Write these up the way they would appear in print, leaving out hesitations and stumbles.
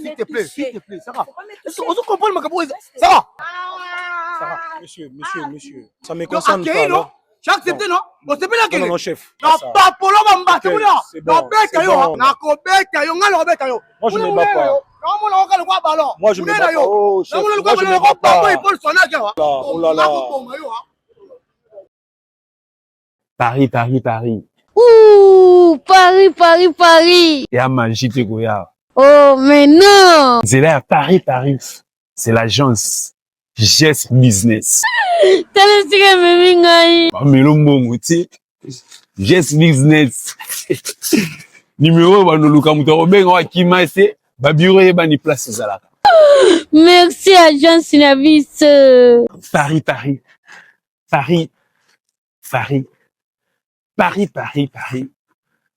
s'il te plaît, Sarah. Est-ce qu'on comprend le macabre? Sarah. Sarah, monsieur. Ça me concerne pas, non? J'ai accepté, non? On s'est bien non, chef. Non, pas pour l'homme, c'est bon. Moi, je ne me bats pas. Moi, je ne me bats pas. Oh, chef. Moi, je ne me bats pas. Oh là là. Paris. Ouh, Paris. Et à manger, tu vois. Oh, mais non. C'est là, Paris. C'est l'agence Gest Business. T'as le secret, mais Mais le mot, tu sais, Gest Business. Numéro, bah, nous, Luka Moutaro, ben, on va qui m'a essayé, bah, bureau, et bah, ni place, c'est ça. merci, agence Synavis.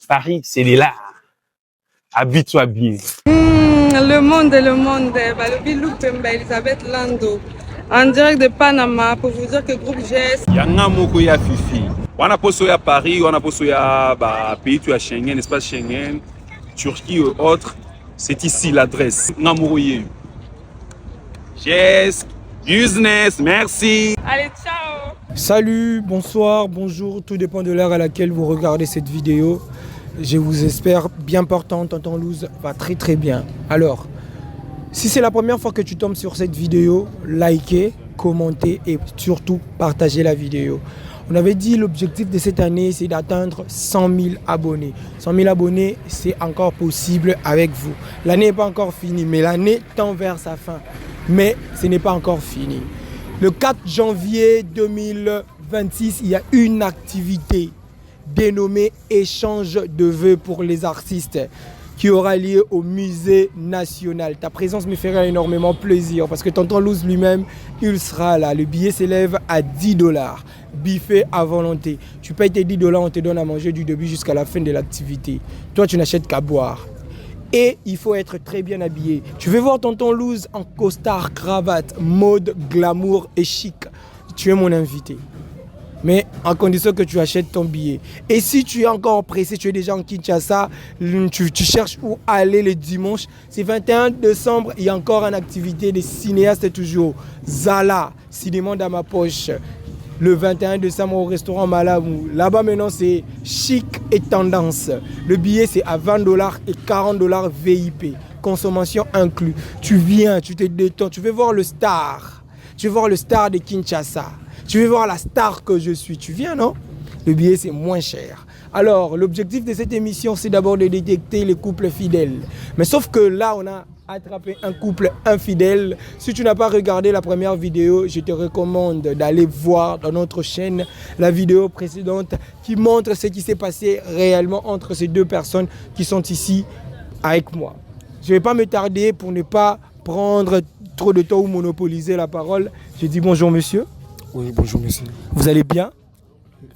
Paris, c'est là. Habille-toi bien. Le monde. Bah, le Bilouk Pemba, Elisabeth Lando. En direct de Panama pour vous dire que groupe GS. Yanga moko ya Fifi. On a posé à Paris, on a posé à pays tu as Schengen, espace Schengen, Turquie ou autres. C'est ici l'adresse. Namourouye. GS Business, merci. Allez, ciao. Salut, bonsoir, bonjour, tout dépend de l'heure à laquelle vous regardez cette vidéo. Je vous espère bien portant, Tonton Louz va très bien. Alors, si c'est la première fois que tu tombes sur cette vidéo, likez, commentez et surtout partagez la vidéo. On avait dit l'objectif de cette année, c'est d'atteindre 100 000 abonnés. 100 000 abonnés, c'est encore possible avec vous. L'année n'est pas encore finie, mais l'année tend vers sa fin. Mais ce n'est pas encore fini. Le 4 janvier 2026, il y a une activité dénommée Échange de vœux pour les artistes qui aura lieu au musée national. Ta présence me fera énormément plaisir parce que Tonton Louz lui-même, il sera là. Le billet s'élève à 10 $. Buffet à volonté. Tu payes tes 10 $, on te donne à manger du début jusqu'à la fin de l'activité. Toi, tu n'achètes qu'à boire. Et il faut être très bien habillé. Tu veux voir Tonton Louz en costard, cravate, mode, glamour et chic. Tu es mon invité. Mais en condition que tu achètes ton billet. Et si tu es encore pressé, tu es déjà en Kinshasa, tu cherches où aller le dimanche, c'est 21 décembre, il y a encore une activité des cinéastes toujours. Zala, cinéma dans ma poche. Le 21 décembre au restaurant Malabou. Là-bas maintenant c'est chic et tendance. Le billet c'est à 20 $ et 40 $ VIP. Consommation inclus. Tu viens, tu te détends, tu veux voir le star. Tu veux voir le star de Kinshasa. Tu veux voir la star que je suis. Tu viens, non? Le billet, c'est moins cher. Alors, l'objectif de cette émission, c'est d'abord de détecter les couples fidèles. Mais sauf que là, on a attrapé un couple infidèle. Si tu n'as pas regardé la première vidéo, je te recommande d'aller voir dans notre chaîne la vidéo précédente qui montre ce qui s'est passé réellement entre ces deux personnes qui sont ici avec moi. Je ne vais pas me tarder pour ne pas prendre trop de temps ou monopoliser la parole. Je dis bonjour, monsieur. Oui, bonjour monsieur. Vous allez bien?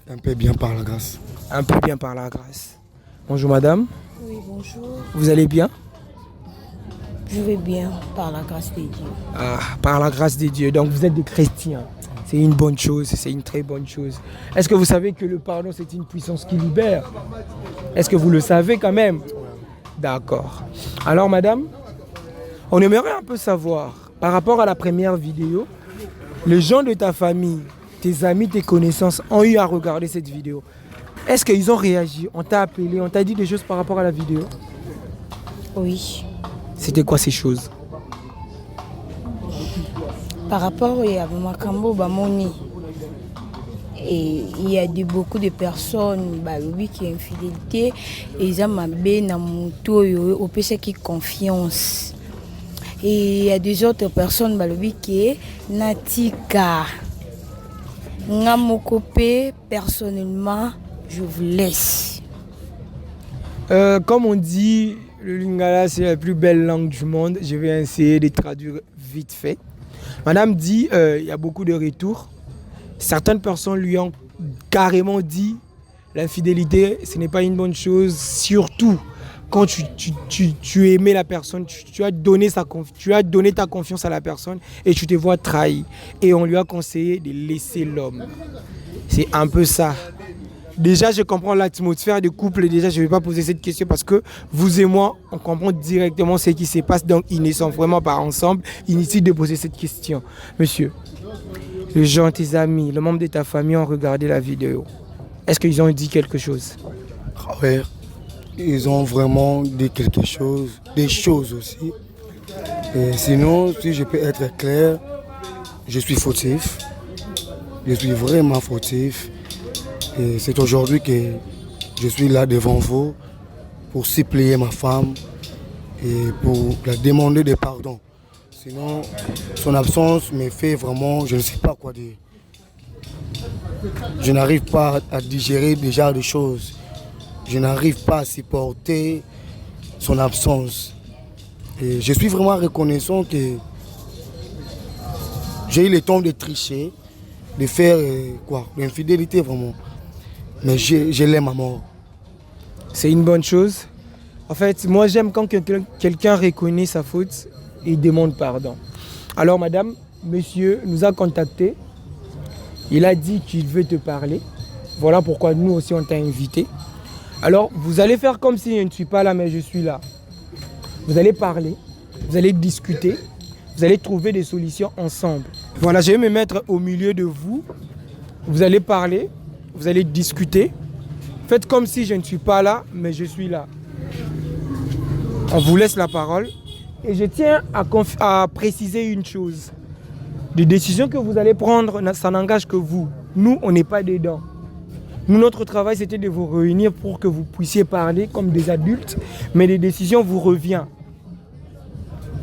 Un peu bien par la grâce. Un peu bien par la grâce. Bonjour madame. Oui, bonjour. Vous allez bien? Je vais bien par la grâce de Dieu. Ah, par la grâce de Dieu. Donc vous êtes des chrétiens. C'est une bonne chose, c'est une très bonne chose. Est-ce que vous savez que le pardon c'est une puissance qui libère? Est-ce que vous le savez quand même? D'accord. Alors madame, on aimerait un peu savoir, par rapport à la première vidéo, les gens de ta famille, tes amis, tes connaissances ont eu à regarder cette vidéo. Est-ce qu'ils ont réagi? On t'a appelé, on t'a dit des choses par rapport à la vidéo? Oui. C'était quoi ces choses? Par rapport à Makambo Bamoni, et il y a beaucoup de personnes qui ont infidélité et ils ont au péché qui confiance. Et il y a des autres personnes qui Natika. Ngamokopé, personnellement, je vous laisse. Comme on dit, le lingala c'est la plus belle langue du monde. Je vais essayer de traduire vite fait. Madame dit, il y a beaucoup de retours. Certaines personnes lui ont carrément dit l'infidélité, ce n'est pas une bonne chose, surtout quand tu aimais la personne, tu as donné ta confiance à la personne et tu te vois trahi. Et on lui a conseillé de laisser l'homme. C'est un peu ça. Déjà, je comprends l'atmosphère du couple. Déjà, je ne vais pas poser cette question parce que vous et moi, on comprend directement ce qui se passe. Donc, ils ne sont vraiment pas ensemble. Inutile de poser cette question. Monsieur, les gens, tes amis, les membres de ta famille ont regardé la vidéo. Est-ce qu'ils ont dit quelque chose? Ouais, ils ont vraiment dit quelque chose, des choses aussi. Et sinon, si je peux être clair, je suis fautif. Je suis vraiment fautif. Et c'est aujourd'hui que je suis là devant vous pour supplier ma femme et pour la demander de pardon. Sinon, son absence me fait vraiment, je ne sais pas quoi dire. Je n'arrive pas à digérer déjà des choses. Je n'arrive pas à supporter son absence. Et je suis vraiment reconnaissant que j'ai eu le temps de tricher, de faire l'infidélité vraiment. Mais je l'aime à mort. C'est une bonne chose. En fait, moi j'aime quand quelqu'un reconnaît sa faute et demande pardon. Alors madame, monsieur nous a contactés. Il a dit qu'il veut te parler. Voilà pourquoi nous aussi on t'a invité. Alors vous allez faire comme si je ne suis pas là mais je suis là. Vous allez parler, vous allez discuter, vous allez trouver des solutions ensemble. Voilà, je vais me mettre au milieu de vous. Vous allez parler, vous allez discuter. Faites comme si je ne suis pas là, mais je suis là. On vous laisse la parole. Et je tiens à préciser une chose. Les décisions que vous allez prendre, ça n'engage que vous. Nous, on n'est pas dedans. Nous, notre travail, c'était de vous réunir pour que vous puissiez parler comme des adultes, mais les décisions vous reviennent.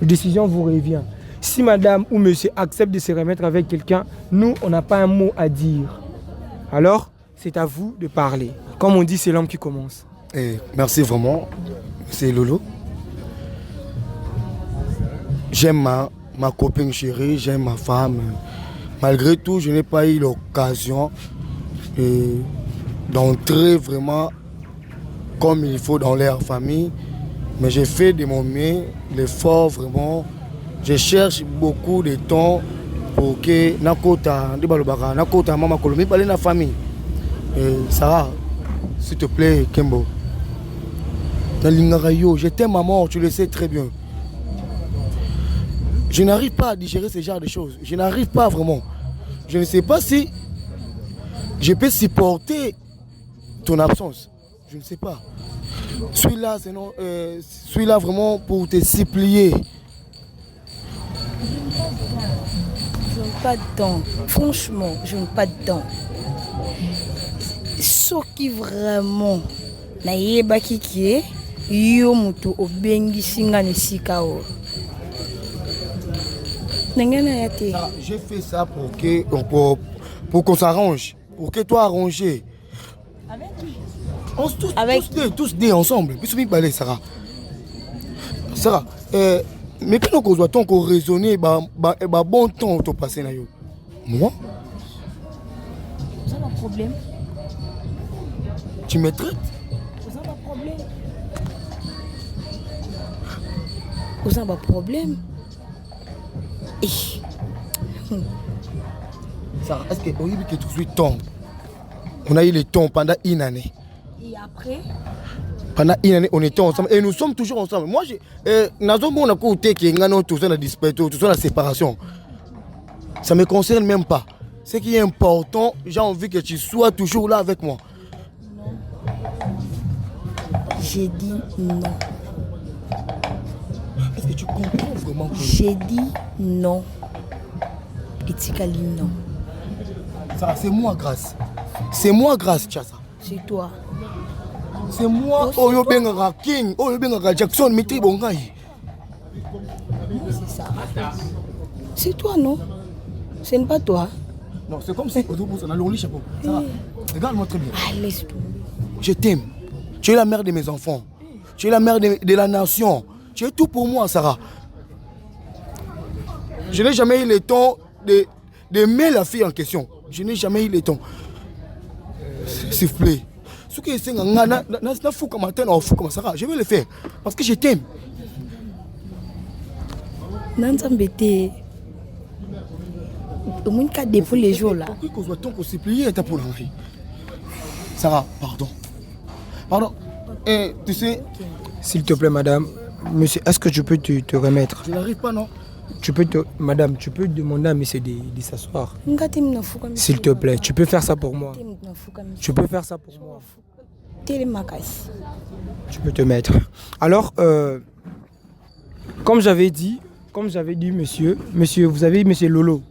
Les décisions vous reviennent. Si madame ou monsieur accepte de se remettre avec quelqu'un, nous, on n'a pas un mot à dire. Alors, c'est à vous de parler. Comme on dit, c'est l'homme qui commence. Et merci vraiment, c'est Lolo. J'aime ma copine chérie, j'aime ma femme. Malgré tout, je n'ai pas eu l'occasion d'entrer vraiment comme il faut dans leur famille. Mais j'ai fait de mon mieux, l'effort vraiment. Je cherche beaucoup de temps pour que Nakota, Mama Colombie, parler de la famille. Sarah, s'il te plaît, Kembo. Je t'aime à mort, tu le sais très bien. Je n'arrive pas à digérer ce genre de choses. Je n'arrive pas vraiment. Je ne sais pas si je peux supporter ton absence. Je ne sais pas. Suis-là vraiment pour te supplier. Je n'ai pas de temps. Franchement, je n'ai pas de temps. Ce qui vraiment n'a qui est yo mutu obengi singa nesika o. J'ai fait ça pour qu'on s'arrange, pour que toi arranger. Avec qui? Tous deux ensemble. Puis parler Sarah. Sarah, mais quand on doit qu'on raisonner, bon temps au passé na yo. Moi? C'est un problème. Tu me traites? C'est un problème. C'est un problème. Sarah, est-ce que on a eu que tout de suite temps? On a eu le temps pendant une année. Et après? Pendant une année, on était ensemble et nous sommes toujours ensemble. Moi, on a côté qui est tout ça, la dispersion, tout ça, la séparation. Ça ne me concerne même pas. Ce qui est important, j'ai envie que tu sois toujours là avec moi. Non. J'ai dit non. Est-ce que tu comprends vraiment que... J'ai dit non. Et Tikali non. Ça, c'est moi grâce. C'est moi grâce, Tchassa. C'est toi. C'est moi, Oyo Bengara King, Oyo Bengara Jackson, Mitri Bongaï. C'est ça. C'est toi, non? Ce n'est pas toi. Non, c'est comme si on a le chapeau. Ça va. Regarde-moi très bien. Ah, laisse tout. Je t'aime. Tu es la mère de mes enfants. Tu es la mère de la nation. Tu es tout pour moi, Sarah. Je n'ai jamais eu le temps d'aimer la fille en question. Je n'ai jamais eu le temps. S'il vous plaît. Ce qui est je vais le faire. Parce que je t'aime. Nanzambete. Au moins, pour les jours là. Pourquoi qu'on doit tant qu'on s'y plier pour Sarah, pardon. Pardon. Et tu sais, S'il te plaît, madame. Monsieur, est-ce que je peux te remettre? je n'arrive pas, non? Madame, tu peux demander à monsieur de s'asseoir. Ngati mnofuka monsieur. S'il te plaît, tu peux faire ça pour moi. Mnofuka monsieur. Tu peux faire ça pour moi. Télémakasi. Tu peux te mettre. Alors, comme j'avais dit, monsieur, vous avez dit monsieur Lolo.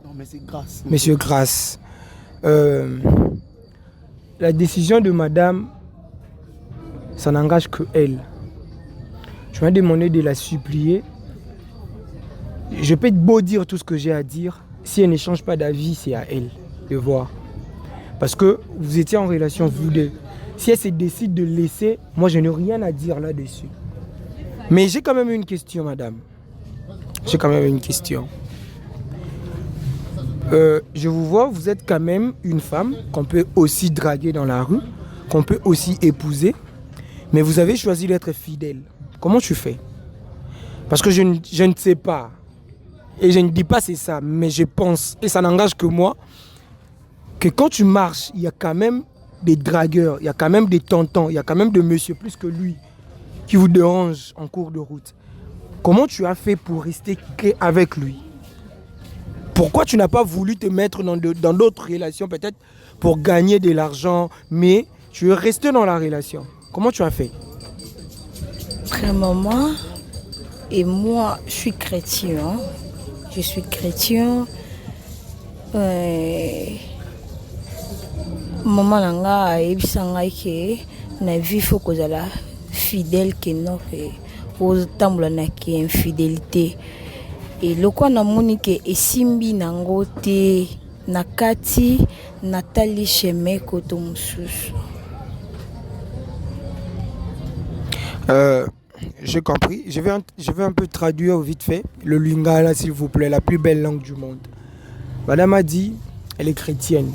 Non, mais c'est grâce. Monsieur Grasse. La décision de madame, ça n'engage que elle. Je vais demander de la supplier. Je peux beau dire tout ce que j'ai à dire. Si elle ne change pas d'avis, c'est à elle de voir. Parce que vous étiez en relation, vous deux. Si elle se décide de laisser, moi je n'ai rien à dire là-dessus. Mais j'ai quand même une question, madame. J'ai quand même une question. Je vous vois, vous êtes quand même une femme qu'on peut aussi draguer dans la rue, qu'on peut aussi épouser. Mais vous avez choisi d'être fidèle. Comment tu fais? Parce que je ne sais pas. Et je ne dis pas c'est ça, mais je pense, et ça n'engage que moi, que quand tu marches, il y a quand même des dragueurs, il y a quand même des tontons, il y a quand même des messieurs plus que lui qui vous dérangent en cours de route. Comment tu as fait pour rester avec lui? Pourquoi tu n'as pas voulu te mettre dans d'autres relations, peut-être pour gagner de l'argent, mais tu es resté dans la relation? Comment tu as fait? Premièrement, et moi, je suis chrétien. Je suis chrétien. Maman nanga ebisanga ke na vie faut que la fidèle que non que aux tambola na ki infidélité. Et le quoi na monique esimbi nango te nakati natali chemin koto mususu. J'ai compris. Je vais un peu traduire vite fait le lingala, s'il vous plaît, la plus belle langue du monde. Madame a dit, elle est chrétienne.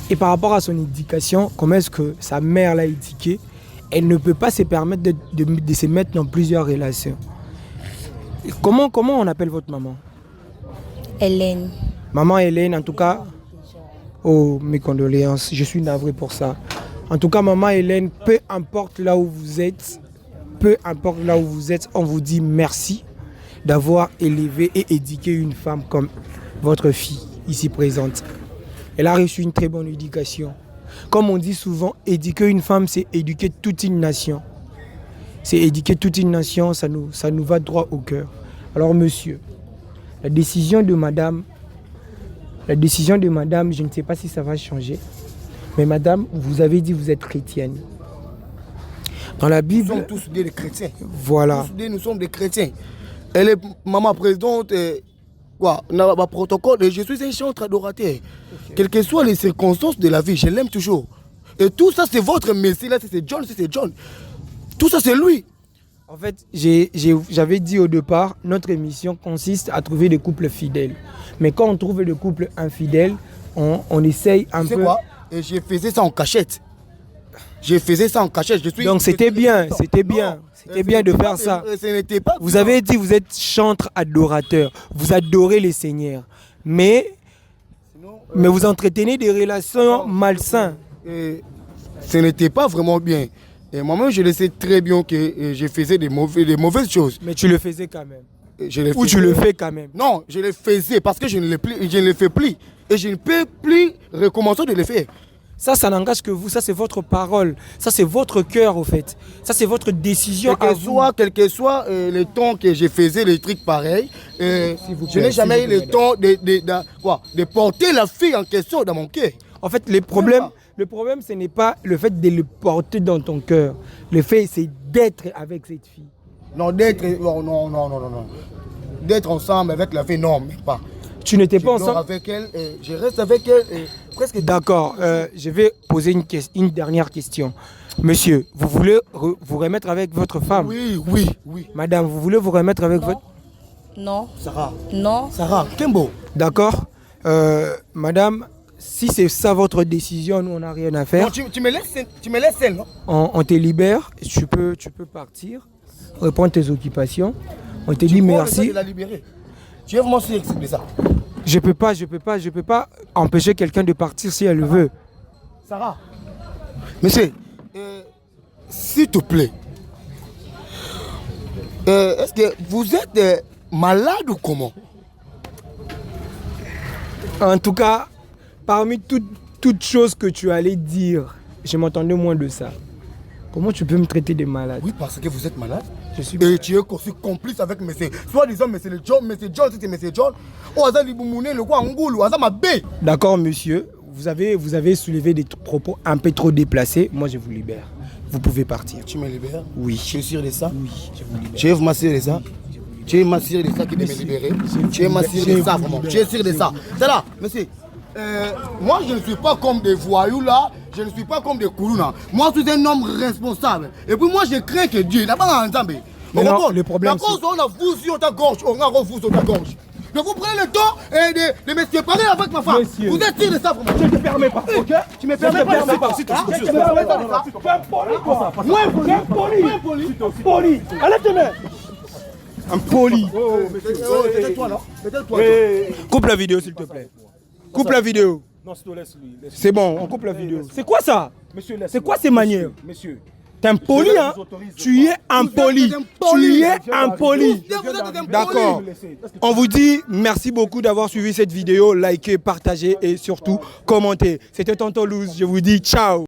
Et par rapport à son éducation, comment est-ce que sa mère l'a éduquée, elle ne peut pas se permettre de se mettre dans plusieurs relations. Comment on appelle votre maman? Hélène. Maman Hélène, en tout cas, oh, mes condoléances, je suis navré pour ça. En tout cas, maman Hélène, peu importe là où vous êtes, on vous dit merci d'avoir élevé et éduqué une femme comme votre fille ici présente. Elle a reçu une très bonne éducation. Comme on dit souvent, éduquer une femme, c'est éduquer toute une nation. C'est éduquer toute une nation, ça nous va droit au cœur. Alors monsieur, la décision de madame, je ne sais pas si ça va changer. Mais madame, vous avez dit que vous êtes chrétienne. Dans la Bible... Nous sommes tous des chrétiens. Voilà. Nous sommes des chrétiens. Elle est maman présidente, quoi, on a un protocole, et je suis un chantre adorateur. Okay. Quelles que soient les circonstances de la vie, je l'aime toujours. Et tout ça, c'est votre messie, là, c'est John, Tout ça, c'est lui. En fait, j'avais dit au départ, notre émission consiste à trouver des couples fidèles. Mais quand on trouve des couples infidèles, on essaye un peu... C'est quoi? Et je faisais ça en cachette. Donc c'était bien de faire ça. Vous avez dit vous êtes chantre adorateur, vous adorez les seigneurs, mais vous entretenez des relations malsaines. Ce n'était pas vraiment bien. Et moi-même je le sais très bien que je faisais des mauvaises choses. Mais tu le faisais quand même. Ou tu le fais quand même. Non, je le faisais parce que je ne le fais plus. Et je ne peux plus recommencer de le faire. Ça n'engage que vous, ça c'est votre parole, ça c'est votre cœur au fait, ça c'est votre décision quel que soit le temps que je faisais les trucs pareils, je n'ai jamais eu le temps de porter la fille en question dans mon cœur. En fait, le problème ce n'est pas le fait de le porter dans ton cœur, le fait c'est d'être avec cette fille. Non, d'être ensemble avec la fille, non, mais pas. Tu n'étais pas ensemble avec elle, je reste avec elle presque. D'accord, je vais poser une dernière question. Monsieur, vous voulez vous remettre avec votre femme? Oui. Madame, vous voulez vous remettre avec votre... Non. Sarah. Non. Sarah, Kembo. D'accord. Madame, si c'est ça votre décision, nous on n'a rien à faire. Non, tu me laisses seule, non? On te libère, tu peux partir, reprendre tes occupations. On te dit merci. De la libérer. Tu es vraiment sûr de ça? Je peux pas empêcher quelqu'un de partir si elle le veut. Sarah, Monsieur, s'il te plaît, est-ce que vous êtes malade ou comment? En tout cas, parmi toutes choses que tu allais dire, je m'entendais moins de ça. Comment tu peux me traiter de malade? Oui, parce que vous êtes malade. Je suis Et tu es aussi complice avec monsieur. Soit-disant, monsieur John, c'était monsieur John. Oh, Aza Liboumouné, le quoi, Ngoulou, Aza Mabé. D'accord, monsieur. Vous avez soulevé des propos un peu trop déplacés. Moi, je vous libère. Vous pouvez partir. Tu me libères? Oui. Tu es sûr de ça? Oui, je vous libère. Tu es m'assurer de ça? Tu es m'assurer de ça qui de me libérer? Tu es m'assurer de ça, vraiment? Tu es sûr de ça? C'est là, monsieur. Moi, je ne suis pas comme des voyous là. Je ne suis pas comme des kourounas. Moi, je suis un homme responsable. Et puis moi, je crains que Dieu n'a pas entendu. Mais non, le problème, c'est... La cause, on a vous sur ta gorge, on a vous sur ta gorge. Donc vous prenez le temps de me séparer avec ma femme. Monsieur. Vous êtes sûr de ça, vraiment? Je ne te permets pas, ok? Tu me permets pas de ça? Tu me permets pas de ça? Tu es impoli, quoi. Moins poli. Allez, tes mains. Impoli. Tais-toi, là. Tais-toi. Coupe la vidéo, s'il te plaît. Coupe la vidéo. Non, s'il te laisse lui. C'est bon, on coupe la vidéo. C'est quoi ça? Monsieur, laisse. C'est quoi ces manières? Monsieur. T'es impoli, hein? Tu es impoli. Tu es impoli. D'accord. On vous dit merci beaucoup d'avoir suivi cette vidéo. Likez, partagez et surtout commentez. C'était Tonton Louz. Je vous dis ciao.